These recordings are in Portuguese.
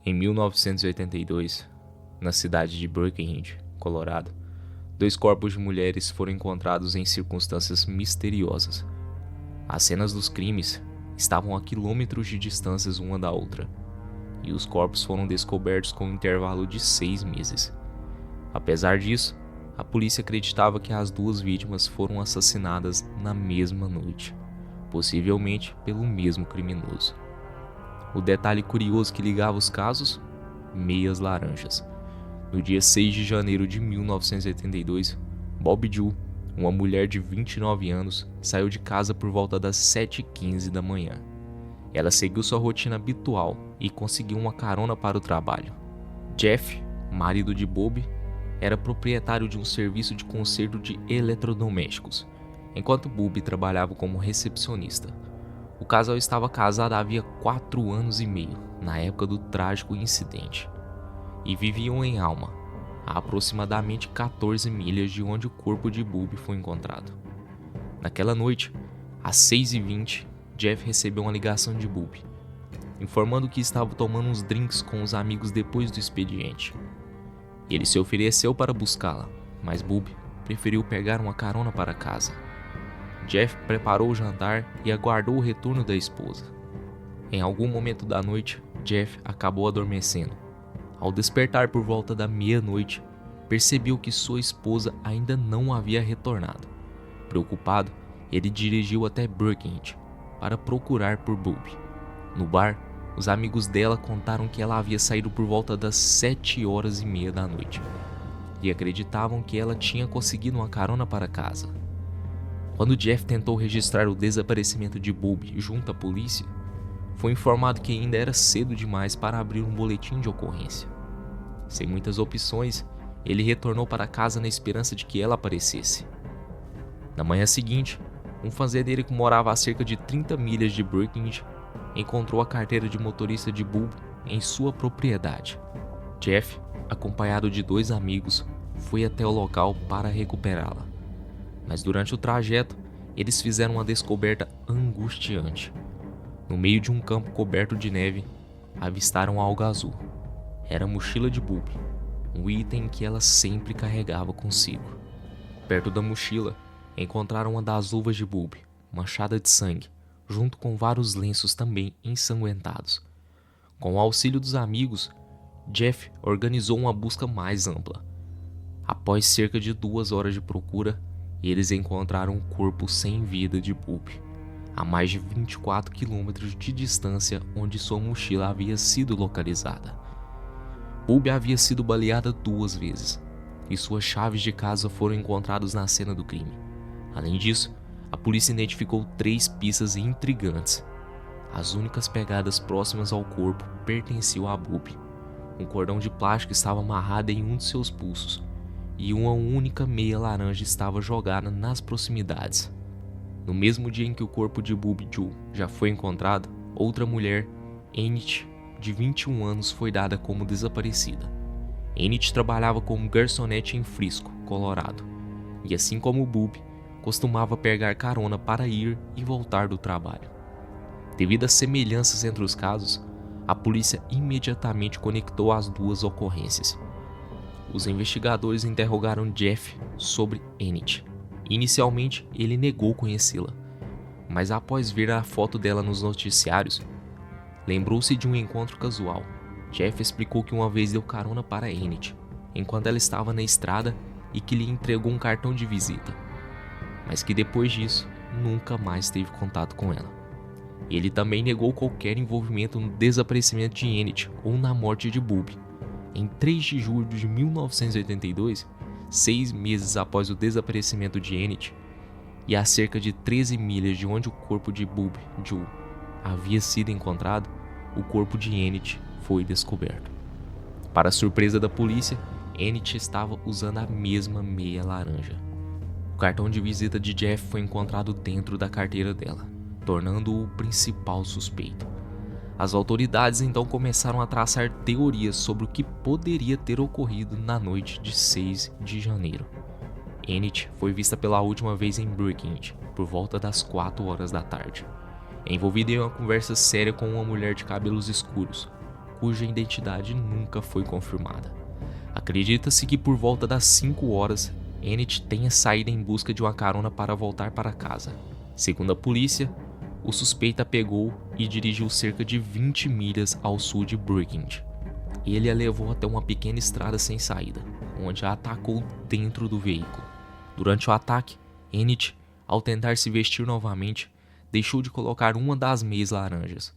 Em 1982, na cidade de Breckenridge, Colorado, 2 corpos de mulheres foram encontrados em circunstâncias misteriosas. As cenas dos crimes estavam a quilômetros de distância uma da outra, e os corpos foram descobertos com um intervalo de 6 meses. Apesar disso, a polícia acreditava que as 2 vítimas foram assassinadas na mesma noite, possivelmente pelo mesmo criminoso. O detalhe curioso que ligava os casos: meias laranjas. No dia 6 de janeiro de 1982, Bob Joe, uma mulher de 29 anos, saiu de casa por volta das 7h15 da manhã. Ela seguiu sua rotina habitual e conseguiu uma carona para o trabalho. Jeff, marido de Bob, era proprietário de um serviço de conserto de eletrodomésticos, enquanto Bob trabalhava como recepcionista. O casal estava casado havia 4 anos e meio, na época do trágico incidente, e viviam em Alma, a aproximadamente 14 milhas de onde o corpo de Bob foi encontrado. Naquela noite, às 6h20, Jeff recebeu uma ligação de Bob, informando que estava tomando uns drinks com os amigos depois do expediente. Ele se ofereceu para buscá-la, mas Bob preferiu pegar uma carona para casa. Jeff preparou o jantar e aguardou o retorno da esposa. Em algum momento da noite, Jeff acabou adormecendo. Ao despertar por volta da meia-noite, percebeu que sua esposa ainda não havia retornado. Preocupado, ele dirigiu até Breckenridge para procurar por Bob. No bar, os amigos dela contaram que ela havia saído por volta das 7h30 da noite e acreditavam que ela tinha conseguido uma carona para casa. Quando Jeff tentou registrar o desaparecimento de Bob junto à polícia, foi informado que ainda era cedo demais para abrir um boletim de ocorrência. Sem muitas opções, ele retornou para casa na esperança de que ela aparecesse. Na manhã seguinte, um fazendeiro que morava a cerca de 30 milhas de Breckenridge encontrou a carteira de motorista de Bob em sua propriedade. Jeff, acompanhado de 2 amigos, foi até o local para recuperá-la. Mas durante o trajeto, eles fizeram uma descoberta angustiante. No meio de um campo coberto de neve, avistaram algo azul. Era a mochila de Bob, um item que ela sempre carregava consigo. Perto da mochila, encontraram uma das luvas de Bob, manchada de sangue, junto com vários lenços também ensanguentados. Com o auxílio dos amigos, Jeff organizou uma busca mais ampla. Após cerca de 2 horas de procura, eles encontraram o corpo sem vida de Bob, a mais de 24 quilômetros de distância onde sua mochila havia sido localizada. Bob havia sido baleada 2 vezes, e suas chaves de casa foram encontradas na cena do crime. Além disso, a polícia identificou 3 pistas intrigantes. As únicas pegadas próximas ao corpo pertenciam a Bob. Um cordão de plástico estava amarrado em um de seus pulsos, e uma única meia laranja estava jogada nas proximidades. No mesmo dia em que o corpo de Bob Joe já foi encontrado, outra mulher, Enid, de 21 anos, foi dada como desaparecida. Enid trabalhava como garçonete em Frisco, Colorado, e assim como Bob, costumava pegar carona para ir e voltar do trabalho. Devido às semelhanças entre os casos, a polícia imediatamente conectou as 2 ocorrências. Os investigadores interrogaram Jeff sobre Enid. Inicialmente, ele negou conhecê-la, mas após ver a foto dela nos noticiários, lembrou-se de um encontro casual. Jeff explicou que uma vez deu carona para Enid, enquanto ela estava na estrada, e que lhe entregou um cartão de visita, mas que depois disso, nunca mais teve contato com ela. Ele também negou qualquer envolvimento no desaparecimento de Enid ou na morte de Bob. Em 3 de julho de 1982, 6 meses após o desaparecimento de Enid, e a cerca de 13 milhas de onde o corpo de Bob Joe havia sido encontrado, o corpo de Enid foi descoberto. Para surpresa da polícia, Enid estava usando a mesma meia laranja. O cartão de visita de Jeff foi encontrado dentro da carteira dela, tornando-o o principal suspeito. As autoridades então começaram a traçar teorias sobre o que poderia ter ocorrido na noite de 6 de janeiro. Enid foi vista pela última vez em Breckenridge, por volta das 4 horas da tarde, envolvida em uma conversa séria com uma mulher de cabelos escuros, cuja identidade nunca foi confirmada. Acredita-se que por volta das 5 horas, Enid tenha saído em busca de uma carona para voltar para casa. Segundo a polícia, o suspeito a pegou e dirigiu cerca de 20 milhas ao sul de Brookings. Ele a levou até uma pequena estrada sem saída, onde a atacou dentro do veículo. Durante o ataque, Enid, ao tentar se vestir novamente, deixou de colocar uma das meias laranjas.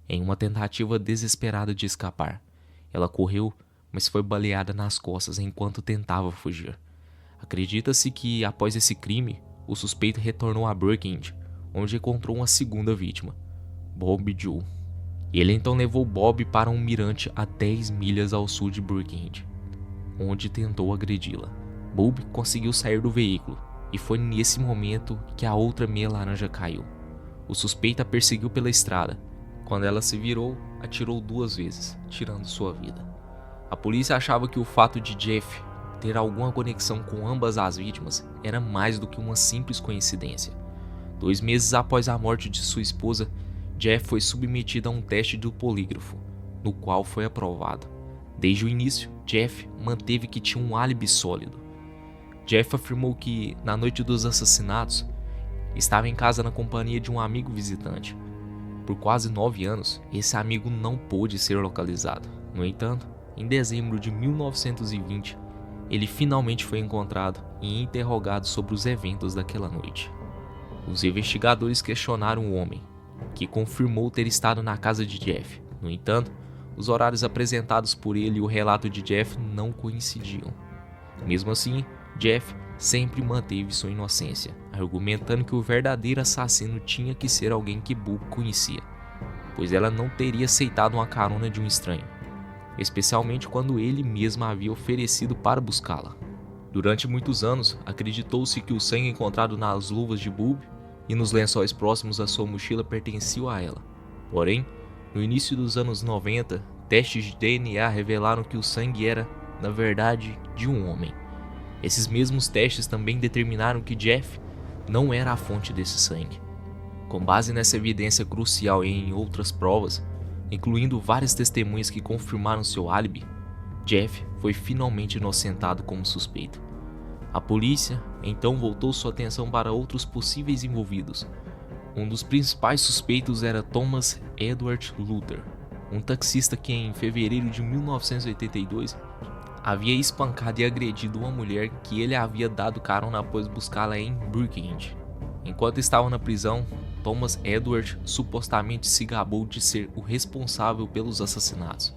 Em uma tentativa desesperada de escapar, ela correu, mas foi baleada nas costas enquanto tentava fugir. Acredita-se que, após esse crime, o suspeito retornou a Brookings, onde encontrou uma segunda vítima, Bob Joe. Ele então levou Bob para um mirante a 10 milhas ao sul de Brookings, onde tentou agredi-la. Bob conseguiu sair do veículo, e foi nesse momento que a outra meia laranja caiu. O suspeito a perseguiu pela estrada. Quando ela se virou, atirou 2 vezes, tirando sua vida. A polícia achava que o fato de Jeff ter alguma conexão com ambas as vítimas era mais do que uma simples coincidência. 2 meses após a morte de sua esposa, Jeff foi submetido a um teste do polígrafo, no qual foi aprovado. Desde o início, Jeff manteve que tinha um álibi sólido. Jeff afirmou que, na noite dos assassinatos, estava em casa na companhia de um amigo visitante. Por quase 9 anos, esse amigo não pôde ser localizado. No entanto, em dezembro de 1920, ele finalmente foi encontrado e interrogado sobre os eventos daquela noite. Os investigadores questionaram o homem, que confirmou ter estado na casa de Jeff. No entanto, os horários apresentados por ele e o relato de Jeff não coincidiam. Mesmo assim, Jeff sempre manteve sua inocência, argumentando que o verdadeiro assassino tinha que ser alguém que Bob conhecia, pois ela não teria aceitado uma carona de um estranho, especialmente quando ele mesmo havia oferecido para buscá-la. Durante muitos anos, acreditou-se que o sangue encontrado nas luvas de Bob e nos lençóis próximos à sua mochila pertenciam a ela. Porém, no início dos anos 90, testes de DNA revelaram que o sangue era, na verdade, de um homem. Esses mesmos testes também determinaram que Jeff não era a fonte desse sangue. Com base nessa evidência crucial e em outras provas, incluindo várias testemunhas que confirmaram seu álibi, Jeff foi finalmente inocentado como suspeito. A polícia então voltou sua atenção para outros possíveis envolvidos. Um dos principais suspeitos era Thomas Edward Luther, um taxista que em fevereiro de 1982 havia espancado e agredido uma mulher que ele havia dado carona após buscá-la em Brookings. Enquanto estava na prisão, Thomas Edward supostamente se gabou de ser o responsável pelos assassinatos.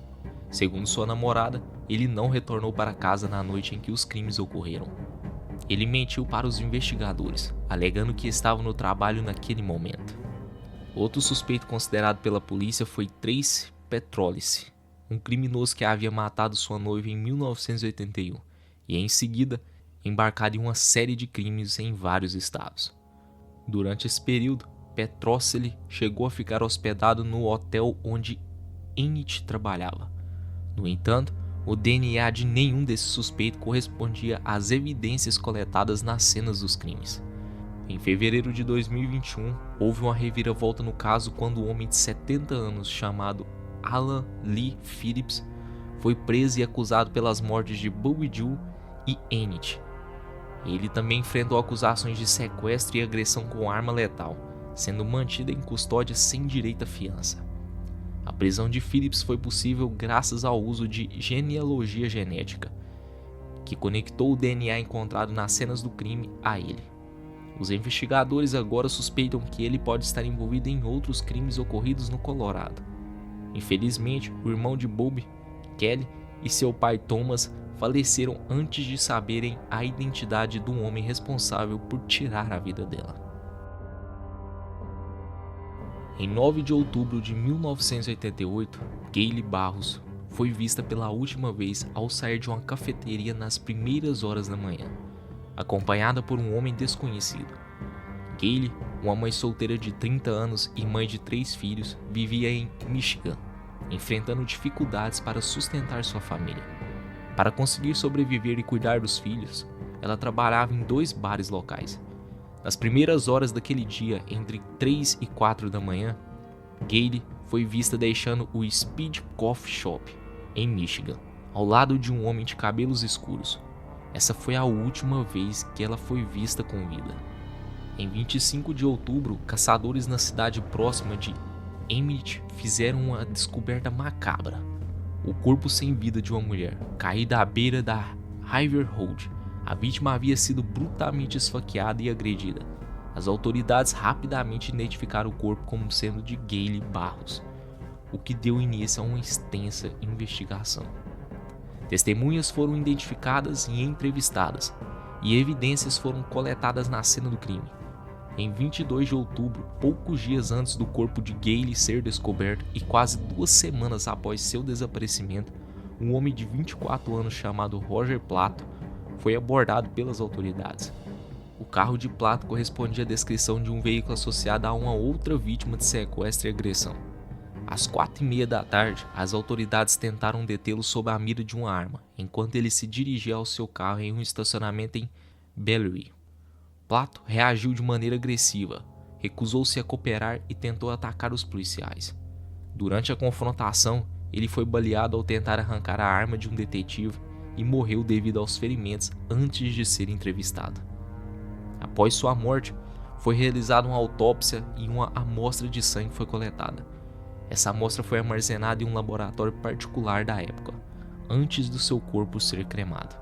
Segundo sua namorada, ele não retornou para casa na noite em que os crimes ocorreram. Ele mentiu para os investigadores, alegando que estava no trabalho naquele momento. Outro suspeito considerado pela polícia foi Trace Petrolis, um criminoso que havia matado sua noiva em 1981 e, em seguida, embarcado em uma série de crimes em vários estados. Durante esse período, Petrolis chegou a ficar hospedado no hotel onde Enid trabalhava. No entanto, o DNA de nenhum desses suspeitos correspondia às evidências coletadas nas cenas dos crimes. Em fevereiro de 2021, houve uma reviravolta no caso quando um homem de 70 anos chamado Alan Lee Phillips foi preso e acusado pelas mortes de Bob Joe e Enid. Ele também enfrentou acusações de sequestro e agressão com arma letal, sendo mantido em custódia sem direito à fiança. A prisão de Phillips foi possível graças ao uso de genealogia genética, que conectou o DNA encontrado nas cenas do crime a ele. Os investigadores agora suspeitam que ele pode estar envolvido em outros crimes ocorridos no Colorado. Infelizmente, o irmão de Bob, Kelly, e seu pai Thomas faleceram antes de saberem a identidade do homem responsável por tirar a vida dela. Em 9 de outubro de 1988, Gayle Barros foi vista pela última vez ao sair de uma cafeteria nas primeiras horas da manhã, acompanhada por um homem desconhecido. Gayle, uma mãe solteira de 30 anos e mãe de 3 filhos, vivia em Michigan, enfrentando dificuldades para sustentar sua família. Para conseguir sobreviver e cuidar dos filhos, ela trabalhava em 2 bares locais. Nas primeiras horas daquele dia, entre 3 e 4 da manhã, Gayle foi vista deixando o Speed Coffee Shop, em Michigan, ao lado de um homem de cabelos escuros. Essa foi a última vez que ela foi vista com vida. Em 25 de outubro, caçadores na cidade próxima de Emmett fizeram uma descoberta macabra. O corpo sem vida de uma mulher, caída à beira da River Road. A vítima havia sido brutalmente esfaqueada e agredida. As autoridades rapidamente identificaram o corpo como sendo de Gayle Barros, o que deu início a uma extensa investigação. Testemunhas foram identificadas e entrevistadas, e evidências foram coletadas na cena do crime. Em 22 de outubro, poucos dias antes do corpo de Gayle ser descoberto e quase 2 semanas após seu desaparecimento, um homem de 24 anos chamado Roger Plato foi abordado pelas autoridades. O carro de Plato correspondia à descrição de um veículo associado a uma outra vítima de sequestro e agressão. Às 4h30 da tarde, as autoridades tentaram detê-lo sob a mira de uma arma, enquanto ele se dirigia ao seu carro em um estacionamento em Bellevue. Plato reagiu de maneira agressiva, recusou-se a cooperar e tentou atacar os policiais. Durante a confrontação, ele foi baleado ao tentar arrancar a arma de um detetive e morreu devido aos ferimentos antes de ser entrevistado. Após sua morte, foi realizada uma autópsia e uma amostra de sangue foi coletada. Essa amostra foi armazenada em um laboratório particular da época, antes do seu corpo ser cremado.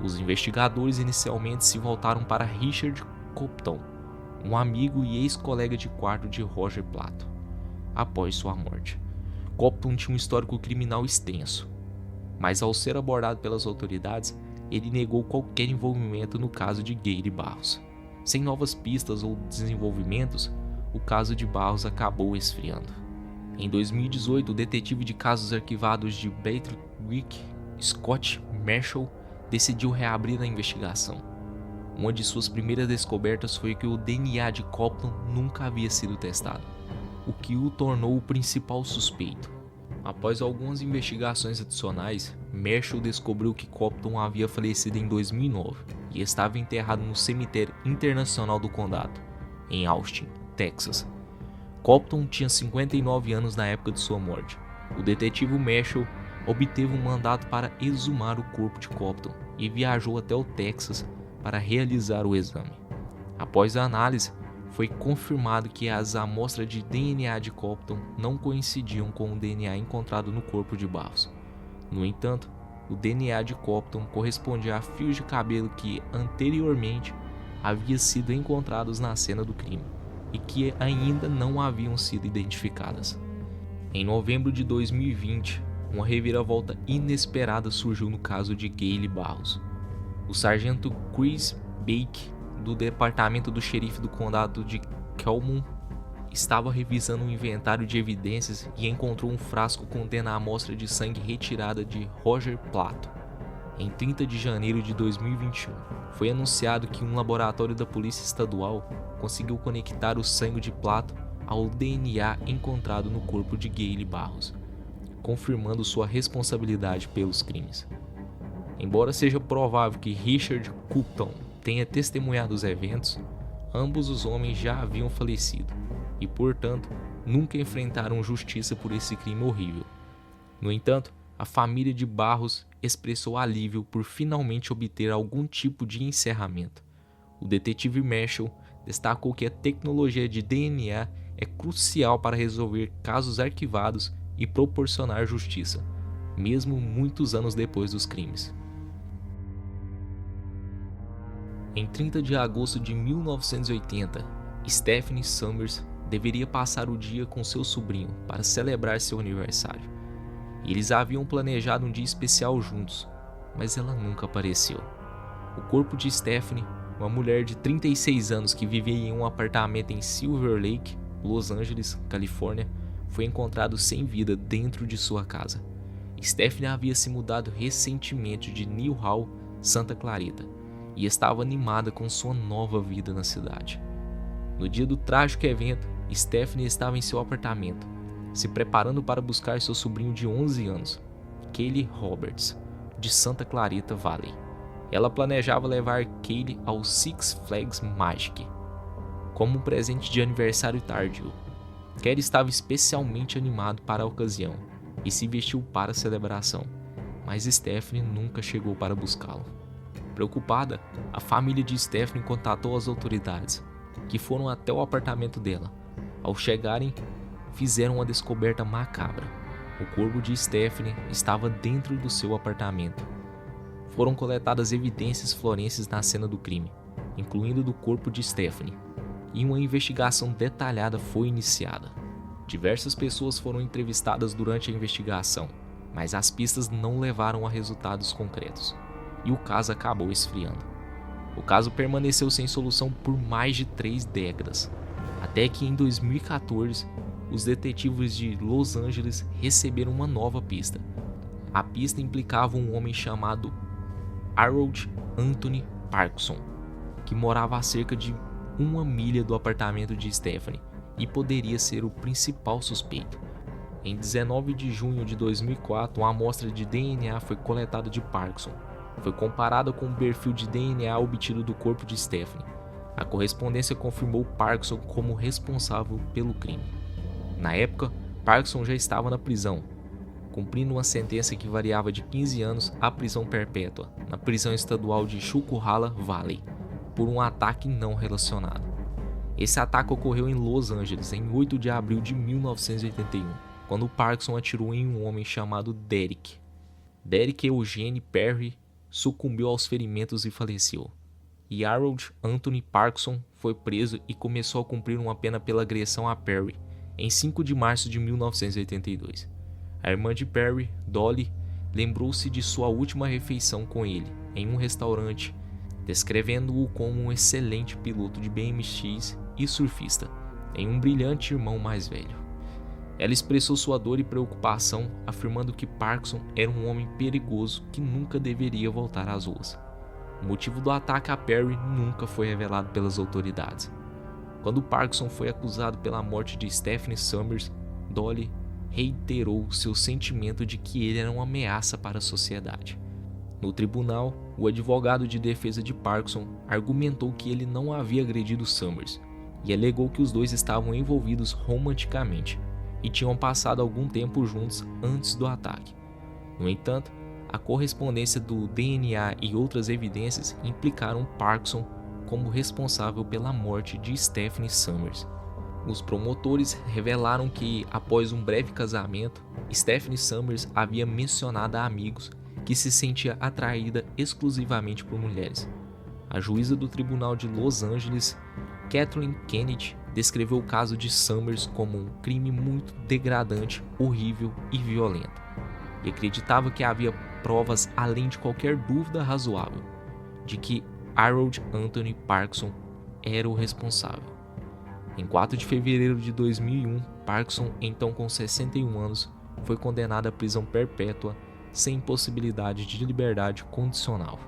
Os investigadores inicialmente se voltaram para Richard Copton, um amigo e ex-colega de quarto de Roger Plato. Após sua morte, Copton tinha um histórico criminal extenso, mas ao ser abordado pelas autoridades, ele negou qualquer envolvimento no caso de Gayle Barros. Sem novas pistas ou desenvolvimentos, o caso de Barros acabou esfriando. Em 2018, o detetive de casos arquivados de Battle Creek, Scott Marshall, decidiu reabrir a investigação. Uma de suas primeiras descobertas foi que o DNA de Copton nunca havia sido testado, o que o tornou o principal suspeito. Após algumas investigações adicionais, Marshall descobriu que Copton havia falecido em 2009 e estava enterrado no Cemitério Internacional do Condado, em Austin, Texas. Copton tinha 59 anos na época de sua morte. O detetive Marshall obteve um mandato para exumar o corpo de Copton e viajou até o Texas para realizar o exame. Após a análise, foi confirmado que as amostras de DNA de Copton não coincidiam com o DNA encontrado no corpo de Barros. No entanto, o DNA de Copton correspondia a fios de cabelo que anteriormente haviam sido encontrados na cena do crime e que ainda não haviam sido identificadas. Em novembro de 2020, uma reviravolta inesperada surgiu no caso de Gayle Barros. O sargento Chris Bake, do departamento do xerife do condado de Calhoun, estava revisando um inventário de evidências e encontrou um frasco contendo a amostra de sangue retirada de Roger Plato. Em 30 de janeiro de 2021, foi anunciado que um laboratório da Polícia Estadual conseguiu conectar o sangue de Plato ao DNA encontrado no corpo de Gayle Barros, confirmando sua responsabilidade pelos crimes. Embora seja provável que Richard Copton tenha testemunhado os eventos, ambos os homens já haviam falecido e, portanto, nunca enfrentaram justiça por esse crime horrível. No entanto, a família de Barros expressou alívio por finalmente obter algum tipo de encerramento. O detetive Marshall destacou que a tecnologia de DNA é crucial para resolver casos arquivados e proporcionar justiça, mesmo muitos anos depois dos crimes. Em 30 de agosto de 1980, Stephanie Summers deveria passar o dia com seu sobrinho para celebrar seu aniversário. Eles haviam planejado um dia especial juntos, mas ela nunca apareceu. O corpo de Stephanie, uma mulher de 36 anos que vivia em um apartamento em Silver Lake, Los Angeles, Califórnia, foi encontrado sem vida dentro de sua casa. Stephanie havia se mudado recentemente de New Hall, Santa Clarita, e estava animada com sua nova vida na cidade. No dia do trágico evento, Stephanie estava em seu apartamento, se preparando para buscar seu sobrinho de 11 anos, Kaylee Roberts, de Santa Clarita Valley. Ela planejava levar Kaylee ao Six Flags Magic como um presente de aniversário tardio. Kerry estava especialmente animado para a ocasião e se vestiu para a celebração, mas Stephanie nunca chegou para buscá-lo. Preocupada, a família de Stephanie contatou as autoridades, que foram até o apartamento dela. Ao chegarem, fizeram uma descoberta macabra. O corpo de Stephanie estava dentro do seu apartamento. Foram coletadas evidências forenses na cena do crime, incluindo do corpo de Stephanie, e uma investigação detalhada foi iniciada. Diversas pessoas foram entrevistadas durante a investigação, mas as pistas não levaram a resultados concretos, e o caso acabou esfriando. O caso permaneceu sem solução por mais de 3 décadas, até que em 2014, os detetives de Los Angeles receberam uma nova pista. A pista implicava um homem chamado Harold Anthony Parkinson, que morava a cerca de 1 milha do apartamento de Stephanie e poderia ser o principal suspeito. Em 19 de junho de 2004, uma amostra de DNA foi coletada de Parkinson. Foi comparada com o perfil de DNA obtido do corpo de Stephanie. A correspondência confirmou Parkinson como responsável pelo crime. Na época, Parkinson já estava na prisão, cumprindo uma sentença que variava de 15 anos à prisão perpétua, na prisão estadual de Chuquihalla Valley, por um ataque não relacionado. Esse ataque ocorreu em Los Angeles em 8 de abril de 1981, quando Parkinson atirou em um homem chamado Derek. Derek Eugene Perry sucumbiu aos ferimentos e faleceu. E Harold Anthony Parkinson foi preso e começou a cumprir uma pena pela agressão a Perry em 5 de março de 1982. A irmã de Perry, Dolly, lembrou-se de sua última refeição com ele em um restaurante, descrevendo-o como um excelente piloto de BMX e surfista, em um brilhante irmão mais velho. Ela expressou sua dor e preocupação, afirmando que Parkinson era um homem perigoso que nunca deveria voltar às ruas. O motivo do ataque a Perry nunca foi revelado pelas autoridades. Quando Parkinson foi acusado pela morte de Stephanie Summers, Dolly reiterou seu sentimento de que ele era uma ameaça para a sociedade. No tribunal, o advogado de defesa de Parkinson argumentou que ele não havia agredido Summers e alegou que os dois estavam envolvidos romanticamente e tinham passado algum tempo juntos antes do ataque. No entanto, a correspondência do DNA e outras evidências implicaram Parkinson como responsável pela morte de Stephanie Summers. Os promotores revelaram que, após um breve casamento, Stephanie Summers havia mencionado a amigos que se sentia atraída exclusivamente por mulheres. A juíza do Tribunal de Los Angeles, Kathleen Kennedy, descreveu o caso de Summers como um crime muito degradante, horrível e violento, e acreditava que havia provas além de qualquer dúvida razoável de que Harold Anthony Parkinson era o responsável. Em 4 de fevereiro de 2001, Parkinson, então com 61 anos, foi condenado à prisão perpétua sem possibilidade de liberdade condicional.